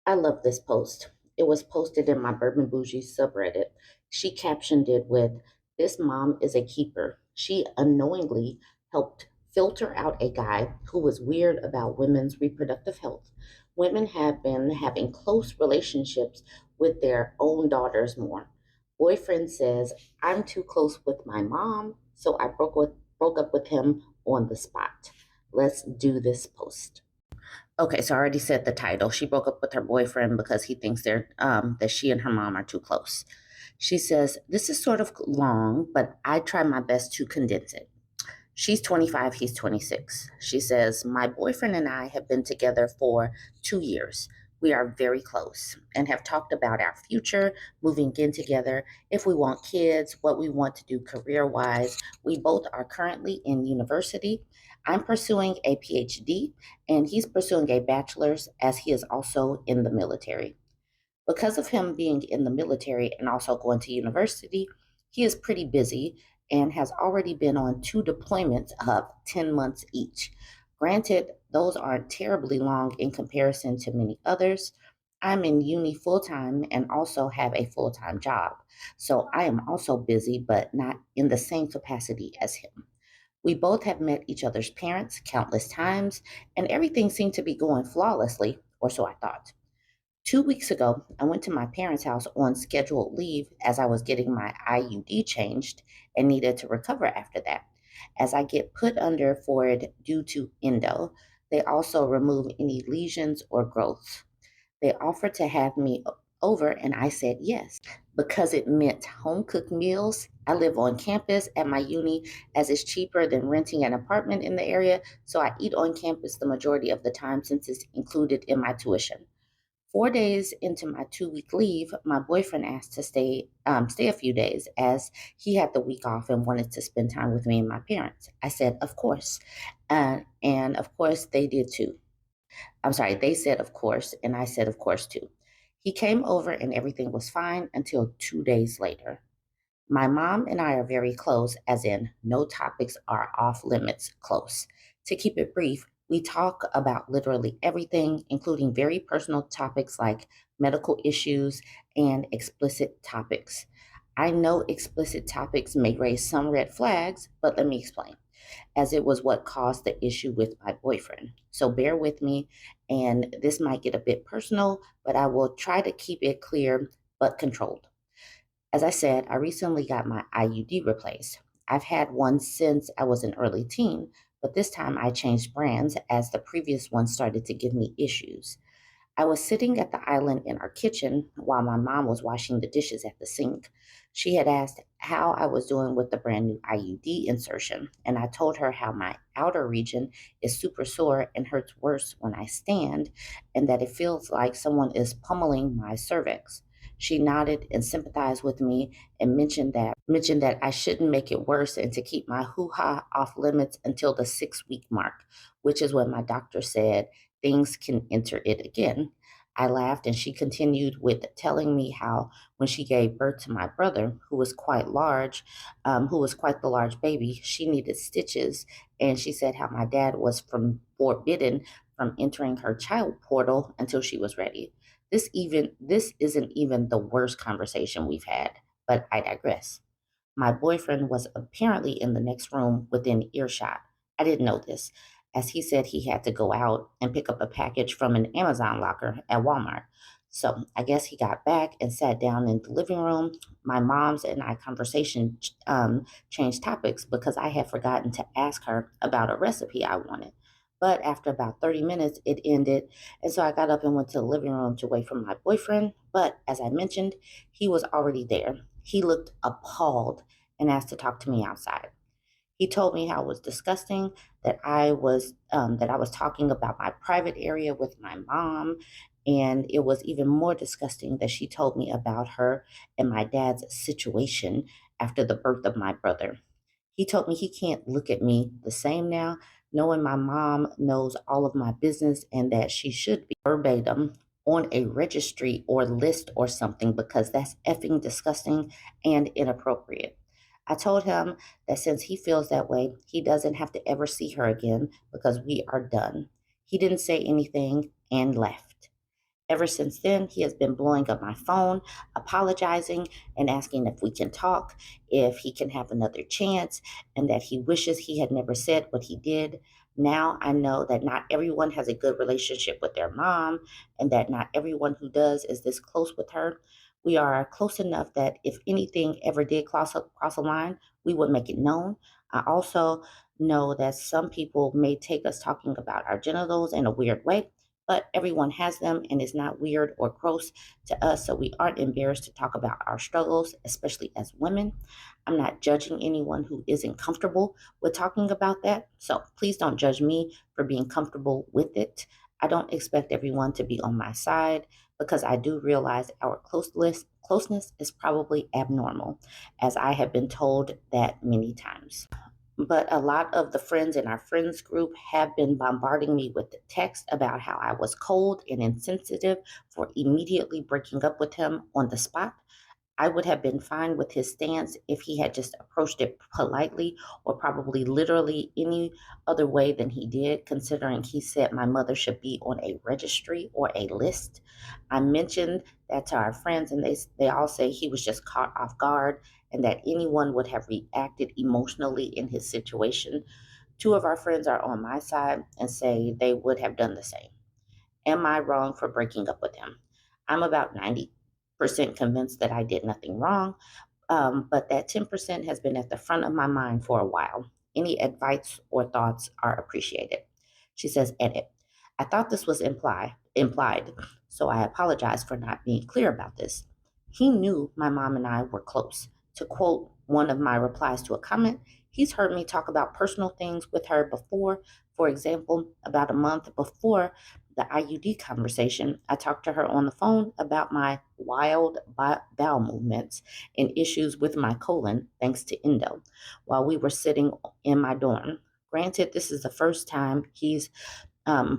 I love this post. It was posted in my BurbNBougie subreddit. She captioned it with, "This mom is a keeper. She unknowingly helped filter out a guy who was weird about women's reproductive health. Women have been having close relationships with their own daughters more. Boyfriend says, I'm too close with my mom, so I broke up with him on the spot. Let's do this post." Okay, so I already said the title. She broke up with her boyfriend because he thinks that she and her mom are too close. She says, "This is sort of long, but I try my best to condense it." She's 25, he's 26. She says, "My boyfriend and I have been together for 2 years. We are very close and have talked about our future, moving in together, if we want kids, what we want to do career wise. We both are currently in university. I'm pursuing a PhD and he's pursuing a bachelor's as he is also in the military. Because of him being in the military and also going to university, he is pretty busy and has already been on two deployments of 10 months each. Granted, those aren't terribly long in comparison to many others. I'm in uni full time and also have a full time job. So I am also busy, but not in the same capacity as him. We both have met each other's parents countless times, and everything seemed to be going flawlessly, or so I thought. 2 weeks ago, I went to my parents' house on scheduled leave as I was getting my IUD changed and needed to recover after that. As I get put under for it due to endo, they also remove any lesions or growths. They offered to have me over, and I said yes because it meant home cooked meals. I live on campus at my uni as it's cheaper than renting an apartment in the area, so I eat on campus the majority of the time since it's included in my tuition. 4 days into my 2 week leave, my boyfriend asked to stay a few days as he had the week off and wanted to spend time with me and my parents. I said, of course. And of course, they did too. I'm sorry, they said, of course, and I said, of course, too. He came over and everything was fine until 2 days later. My mom and I are very close, as in, no topics are off limits close. To keep it brief, we talk about literally everything, including very personal topics like medical issues and explicit topics. I know explicit topics may raise some red flags, but let me explain, as it was what caused the issue with my boyfriend. So bear with me, and this might get a bit personal, but I will try to keep it clear but controlled. As I said, I recently got my IUD replaced. I've had one since I was an early teen, but this time I changed brands as the previous one started to give me issues. I was sitting at the island in our kitchen while my mom was washing the dishes at the sink. She had asked how I was doing with the brand new IUD insertion, and I told her how my outer region is super sore and hurts worse when I stand, and that it feels like someone is pummeling my cervix. She nodded and sympathized with me and mentioned that I shouldn't make it worse and to keep my hoo-ha off limits until the 6 week mark, which is when my doctor said things can enter it again. I laughed and she continued with telling me how when she gave birth to my brother, who was quite the large baby, she needed stitches. And she said how my dad was forbidden from entering her child portal until she was ready. This isn't even the worst conversation we've had, but I digress. My boyfriend was apparently in the next room within earshot. I didn't know this, as he said he had to go out and pick up a package from an Amazon locker at Walmart. So I guess he got back and sat down in the living room. My mom's and I conversation changed topics because I had forgotten to ask her about a recipe I wanted. But after about 30 minutes, it ended. And so I got up and went to the living room to wait for my boyfriend. But as I mentioned, he was already there. He looked appalled and asked to talk to me outside. He told me how it was disgusting that I was talking about my private area with my mom, and it was even more disgusting that she told me about her and my dad's situation after the birth of my brother. He told me he can't look at me the same now, knowing my mom knows all of my business and that she should be verbatim on a registry or list or something because that's effing disgusting and inappropriate. I told him that since he feels that way, he doesn't have to ever see her again because we are done. He didn't say anything and left. Ever since then, he has been blowing up my phone, apologizing and asking if we can talk, if he can have another chance, and that he wishes he had never said what he did. Now I know that not everyone has a good relationship with their mom, and that not everyone who does is this close with her. We are close enough that if anything ever did cross a line, we would make it known. I also know that some people may take us talking about our genitals in a weird way, but everyone has them and it's not weird or gross to us, so we aren't embarrassed to talk about our struggles, especially as women. I'm not judging anyone who isn't comfortable with talking about that, so please don't judge me for being comfortable with it. I don't expect everyone to be on my side because I do realize our closeness is probably abnormal, as I have been told that many times. But a lot of the friends in our friends group have been bombarding me with the text about how I was cold and insensitive for immediately breaking up with him on the spot. I would have been fine with his stance if he had just approached it politely or probably literally any other way than he did, considering he said my mother should be on a registry or a list. I mentioned that to our friends, and they all say he was just caught off guard and that anyone would have reacted emotionally in his situation. Two of our friends are on my side and say they would have done the same. Am I wrong for breaking up with him? I'm about 90% convinced that I did nothing wrong, but that 10% has been at the front of my mind for a while. Any advice or thoughts are appreciated. She says, edit. I thought this was implied, so I apologize for not being clear about this. He knew my mom and I were close. To quote one of my replies to a comment, he's heard me talk about personal things with her before. For example, about a month before the IUD conversation, I talked to her on the phone about my wild bowel movements and issues with my colon thanks to endo while we were sitting in my dorm. Granted, this is the first time he's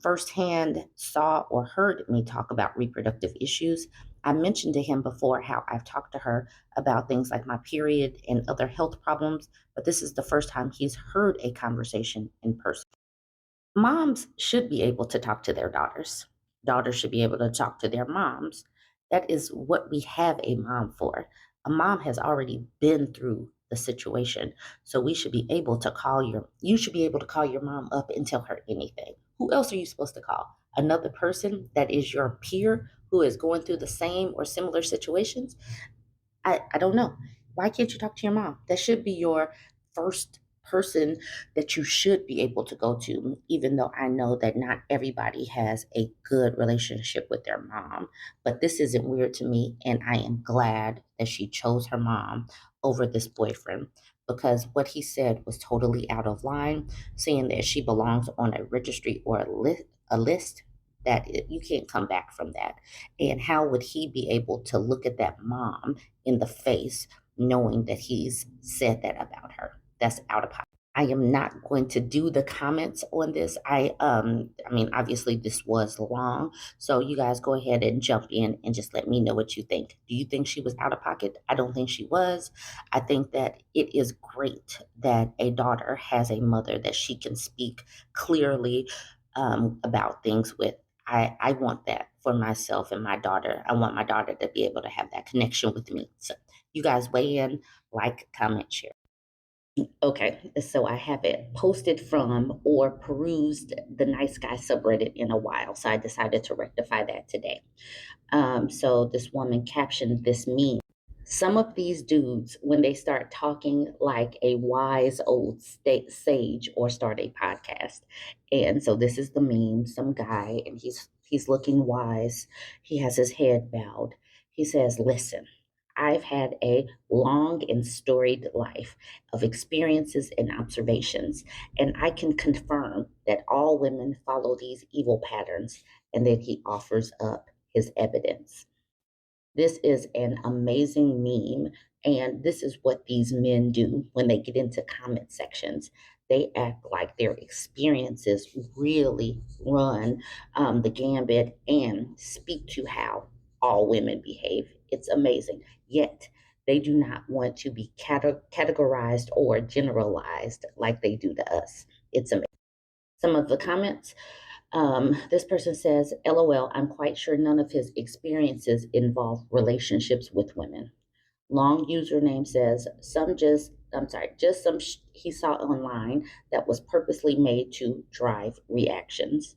firsthand saw or heard me talk about reproductive issues. I mentioned to him before how I've talked to her about things like my period and other health problems, but this is the first time he's heard a conversation in person. Moms should be able to talk to their daughters. Daughters should be able to talk to their moms. That is what we have a mom for. A mom has already been through the situation. So we should be able to you should be able to call your mom up and tell her anything. Who else are you supposed to call? Another person that is your peer who is going through the same or similar situations? I don't know. Why can't you talk to your mom? That should be your first person that you should be able to go to, even though I know that not everybody has a good relationship with their mom. But this isn't weird to me, and I am glad that she chose her mom over this boyfriend because what he said was totally out of line, saying that she belongs on a registry or a list that you can't come back from that. And how would he be able to look at that mom in the face knowing that he's said that about her? That's out of pocket. I am not going to do the comments on this. I mean obviously this was long, so you guys go ahead and jump in and just let me know what you think. Do you think she was out of pocket? I don't think she was. I think that it is great that a daughter has a mother that she can speak clearly about things with. I want that for myself and my daughter. I want my daughter to be able to have that connection with me. So you guys weigh in, like, comment, share. Okay, so I haven't posted from or perused the nice guy subreddit in a while, so I decided to rectify that today. So this woman captioned this meme. Some of these dudes, when they start talking like a wise old sage or start a podcast. And so this is the meme, some guy, and he's looking wise. He has his head bowed. He says, listen, I've had a long and storied life of experiences and observations, and I can confirm that all women follow these evil patterns. And then he offers up his evidence. This is an amazing meme. And this is what these men do when they get into comment sections. They act like their experiences really run the gambit and speak to how all women behave. It's amazing. Yet, they do not want to be categorized or generalized like they do to us. It's amazing. Some of the comments. This person says, LOL, I'm quite sure none of his experiences involve relationships with women. Long username says, just some he saw online that was purposely made to drive reactions.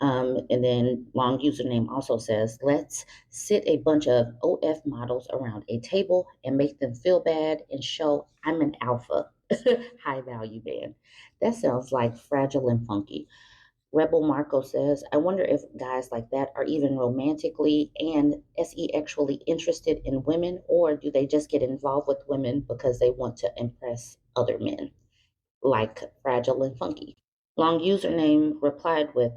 And then long username also says, let's sit a bunch of OF models around a table and make them feel bad and show I'm an alpha, high value man. That sounds like fragile and funky. Rebel Marco says, I wonder if guys like that are even romantically and sexually interested in women, or do they just get involved with women because they want to impress other men, like Fragile and Funky? Long username replied with,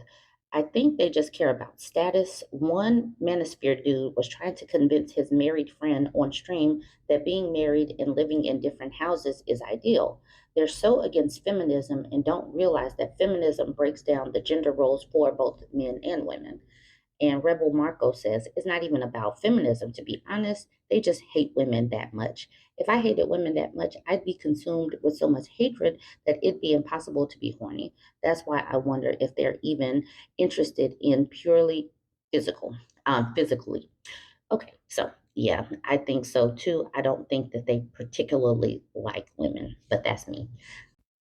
I think they just care about status. One manosphere dude was trying to convince his married friend on stream that being married and living in different houses is ideal. They're so against feminism and don't realize that feminism breaks down the gender roles for both men and women. And Rebel Marco says it's not even about feminism, to be honest. They just hate women that much. If I hated women that much, I'd be consumed with so much hatred that it'd be impossible to be horny. That's why I wonder if they're even interested in purely physically. Okay, so yeah, I think so too. I don't think that they particularly like women, but that's me.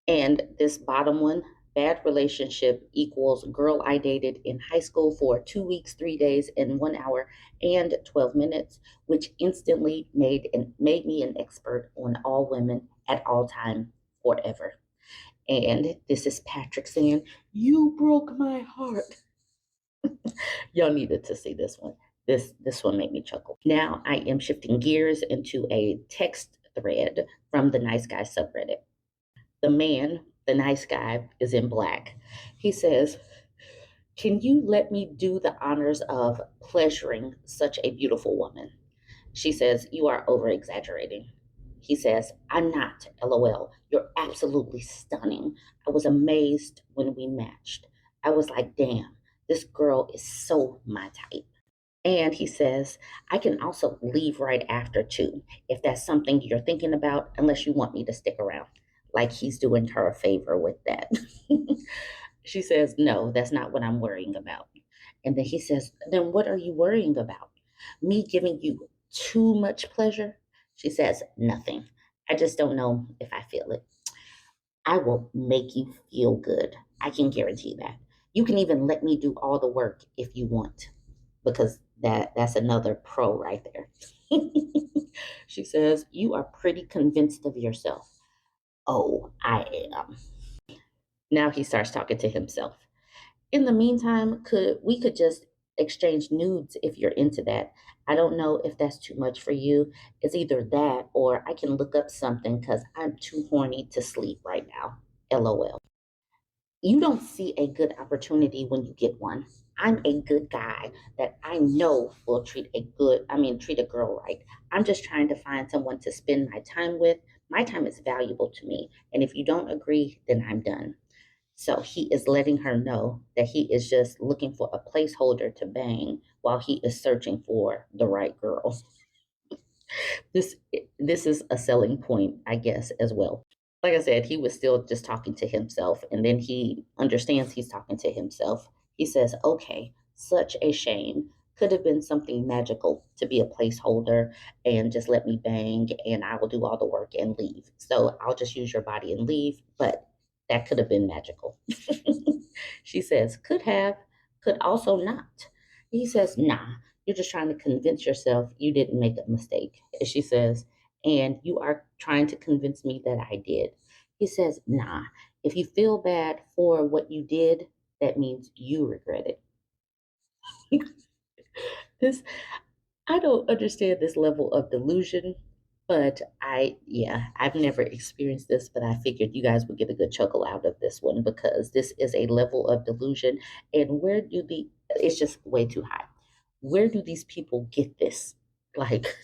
And this bottom one, bad relationship equals girl I dated in high school for 2 weeks, 3 days, and 1 hour and 12 minutes, which instantly made me an expert on all women at all time forever. And this is Patrick saying, you broke my heart. Y'all needed to see this one. This one made me chuckle. Now I am shifting gears into a text thread from the Nice Guy subreddit. The man, the nice guy, is in black. He says, can you let me do the honors of pleasuring such a beautiful woman? She says, you are over exaggerating. He says, I'm not, LOL. You're absolutely stunning. I was amazed when we matched. I was like, damn, this girl is so my type. And he says, I can also leave right after too, if that's something you're thinking about, unless you want me to stick around. Like he's doing her a favor with that. She says, no, that's not what I'm worrying about. And then he says, then what are you worrying about? Me giving you too much pleasure? She says, nothing. I just don't know if I feel it. I will make you feel good. I can guarantee that. You can even let me do all the work if you want, because that's another pro right there. She says, you are pretty convinced of yourself. Oh, I am. Now he starts talking to himself. In the meantime, could just exchange nudes if you're into that. I don't know if that's too much for you. It's either that or I can look up something because I'm too horny to sleep right now. LOL. You don't see a good opportunity when you get one. I'm a good guy that I know will treat a girl right. I'm just trying to find someone to spend my time with. My time is valuable to me. And if you don't agree, then I'm done. So he is letting her know that he is just looking for a placeholder to bang while he is searching for the right girl. This this is a selling point, I guess, as well. Like I said, he was still just talking to himself, and then he understands he's talking to himself. He says, okay, such a shame. Could have been something magical to be a placeholder and just let me bang, and I will do all the work and leave. So I'll just use your body and leave, but that could have been magical. She says, could have, could also not. He says, nah, you're just trying to convince yourself you didn't make a mistake. She says, and you are trying to convince me that I did. He says, nah, if you feel bad for what you did, that means you regret it. This, I don't understand this level of delusion, but I've never experienced this, but I figured you guys would get a good chuckle out of this one because this is a level of delusion. And it's just way too high. Where do these people get this? Like,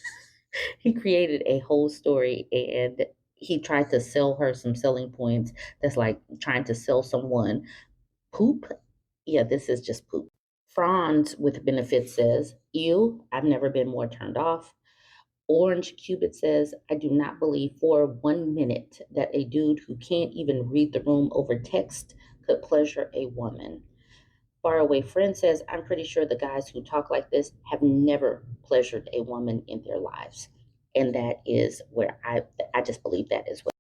he created a whole story and he tried to sell her some selling points that's like trying to sell someone poop. Yeah, this is just poop. Franz with benefits says, ew, I've never been more turned off. Orange Cubit says, I do not believe for 1 minute that a dude who can't even read the room over text could pleasure a woman. Faraway friend says, I'm pretty sure the guys who talk like this have never pleasured a woman in their lives. And that is where I just believe that as well.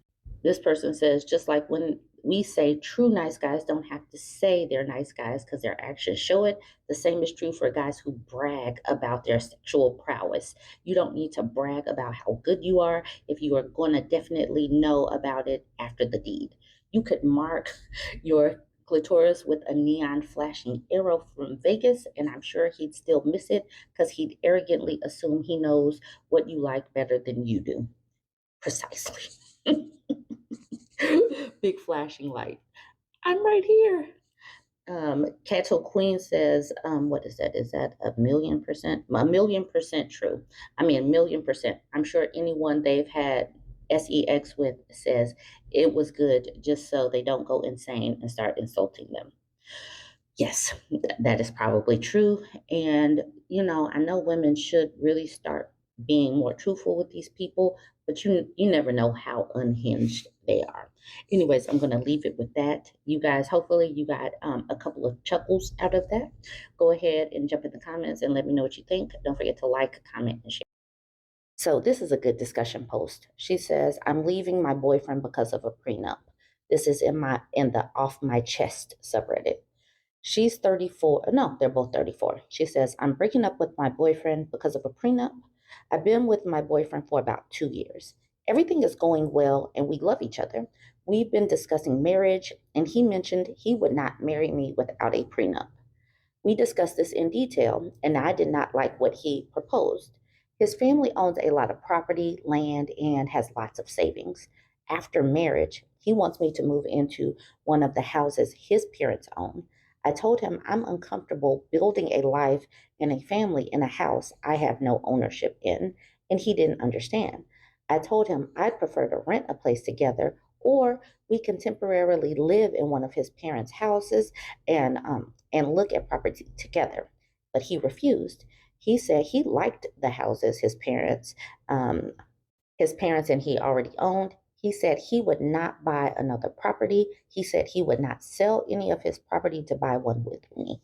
This person says, just like when we say true nice guys don't have to say they're nice guys because their actions show it, the same is true for guys who brag about their sexual prowess. You don't need to brag about how good you are if you are going to definitely know about it after the deed. You could mark your clitoris with a neon flashing arrow from Vegas, and I'm sure he'd still miss it because he'd arrogantly assume he knows what you like better than you do. Precisely. Big flashing light. I'm right here. Cato Queen says, what is that? Is that a million percent? A million percent true. I mean, a million percent. I'm sure anyone they've had sex with says it was good just so they don't go insane and start insulting them. Yes, that is probably true. And, I know women should really start being more truthful with these people, but you never know how unhinged they are. Anyways, I'm going to leave it with that. You guys, hopefully you got a couple of chuckles out of that. Go ahead and jump in the comments and let me know what you think. Don't forget to like, comment, and share. So this is a good discussion post. She says, I'm leaving my boyfriend because of a prenup. This is in the Off My Chest subreddit. She's 34. No, they're both 34. She says, I'm breaking up with my boyfriend because of a prenup. I've been with my boyfriend for about 2 years. Everything is going well and we love each other. We've been discussing marriage, and he mentioned he would not marry me without a prenup. We discussed this in detail, and I did not like what he proposed. His family owns a lot of property, land, and has lots of savings. After marriage, he wants me to move into one of the houses his parents own. I told him I'm uncomfortable building a life and a family in a house I have no ownership in, and he didn't understand. I told him I'd prefer to rent a place together, or we can temporarily live in one of his parents' houses and look at property together. But he refused. He said he liked the houses his parents and he already owned. He said he would not buy another property. He said he would not sell any of his property to buy one with me.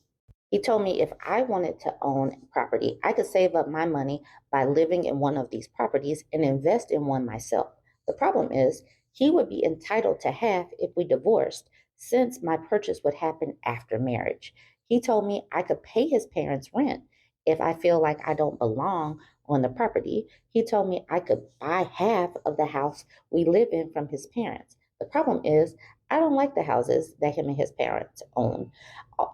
He told me if I wanted to own property, I could save up my money by living in one of these properties and invest in one myself. The problem is, he would be entitled to half if we divorced, since my purchase would happen after marriage. He told me I could pay his parents' rent if I feel like I don't belong on the property. He told me I could buy half of the house we live in from his parents. The problem is, I don't like the houses that him and his parents own.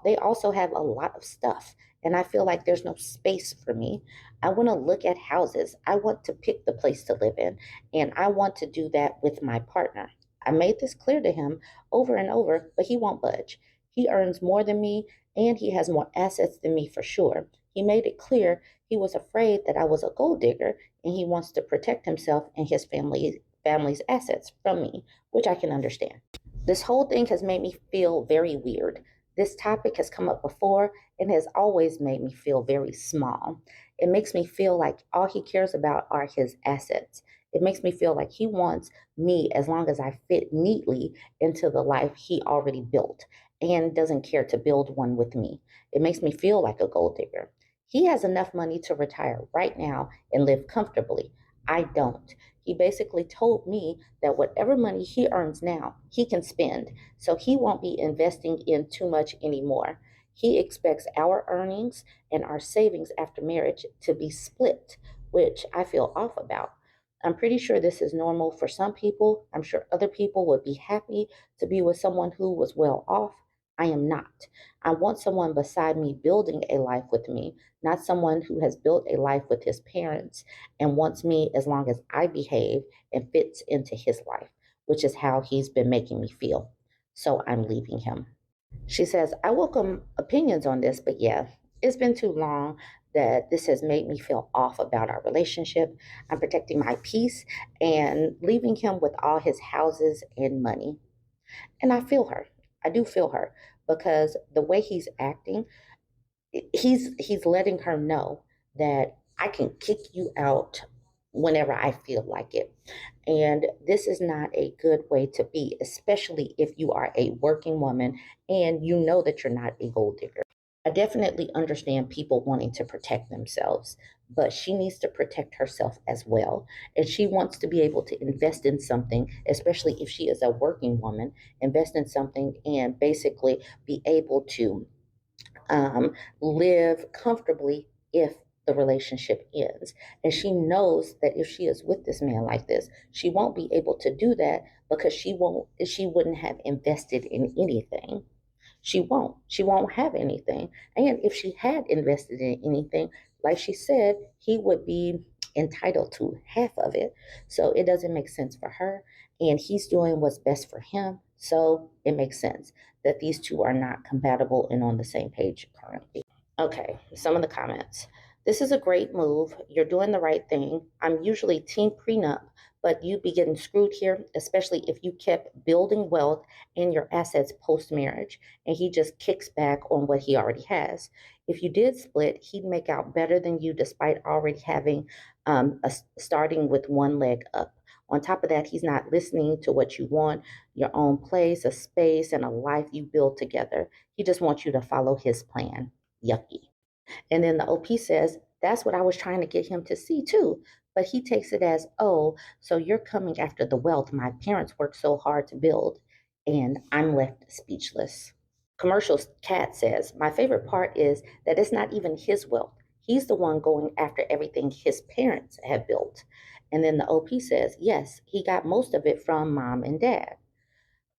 They also have a lot of stuff, and I feel like there's no space for me. I want to look at houses. I want to pick the place to live in, and I want to do that with my partner. I made this clear to him over and over, but he won't budge. He earns more than me, and he has more assets than me for sure. He made it clear he was afraid that I was a gold digger, and he wants to protect himself and his family's assets from me, which I can understand. This whole thing has made me feel very weird. This topic has come up before and has always made me feel very small. It makes me feel like all he cares about are his assets. It makes me feel like he wants me as long as I fit neatly into the life he already built and doesn't care to build one with me. It makes me feel like a gold digger. He has enough money to retire right now and live comfortably. I don't. He basically told me that whatever money he earns now, he can spend, so he won't be investing in too much anymore. He expects our earnings and our savings after marriage to be split, which I feel off about. I'm pretty sure this is normal for some people. I'm sure other people would be happy to be with someone who was well off. I am not. I want someone beside me building a life with me, not someone who has built a life with his parents and wants me as long as I behave and fits into his life, which is how he's been making me feel. So I'm leaving him. She says, I welcome opinions on this, but yeah, it's been too long that this has made me feel off about our relationship. I'm protecting my peace and leaving him with all his houses and money. And I feel her. I do feel her because the way he's acting, he's letting her know that I can kick you out whenever I feel like it. And this is not a good way to be, especially if you are a working woman and you know that you're not a gold digger. I definitely understand people wanting to protect themselves, but she needs to protect herself as well. And she wants to be able to invest in something, especially if she is a working woman, invest in something and basically be able to live comfortably if the relationship ends. And she knows that if she is with this man like this, she won't be able to do that because she wouldn't have invested in anything. She won't have anything. And if she had invested in anything, like she said, he would be entitled to half of it. So it doesn't make sense for her. And he's doing what's best for him. So it makes sense that these two are not compatible and on the same page currently. Okay, some of the comments. This is a great move. You're doing the right thing. I'm usually team prenup, but you'd be getting screwed here, especially if you kept building wealth and your assets post marriage, and he just kicks back on what he already has. If you did split, he'd make out better than you despite already having starting with one leg up. On top of that, he's not listening to what you want, your own place, a space, and a life you build together. He just wants you to follow his plan. Yucky. And then the OP says, that's what I was trying to get him to see too. But he takes it as, oh, so you're coming after the wealth my parents worked so hard to build. And I'm left speechless. Commercial Cat says, my favorite part is that it's not even his wealth. He's the one going after everything his parents have built. And then the OP says, yes, he got most of it from mom and dad.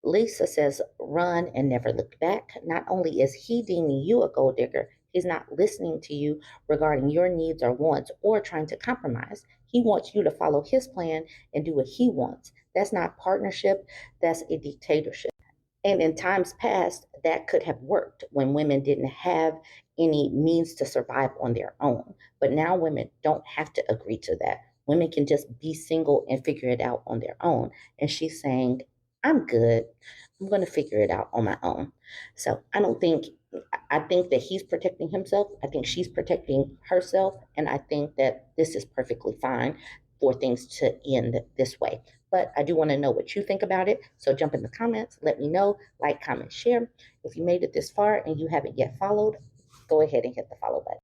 Lisa says, run and never look back. Not only is he deeming you a gold digger, he's not listening to you regarding your needs or wants or trying to compromise. He wants you to follow his plan and do what he wants. That's not partnership, that's a dictatorship. And in times past, that could have worked when women didn't have any means to survive on their own. But now women don't have to agree to that. Women can just be single and figure it out on their own. And she's saying, I'm good. I'm going to figure it out on my own. So I think that he's protecting himself. I think she's protecting herself. And I think that this is perfectly fine for things to end this way. But I do want to know what you think about it. So jump in the comments, let me know, like, comment, share. If you made it this far and you haven't yet followed, go ahead and hit the follow button.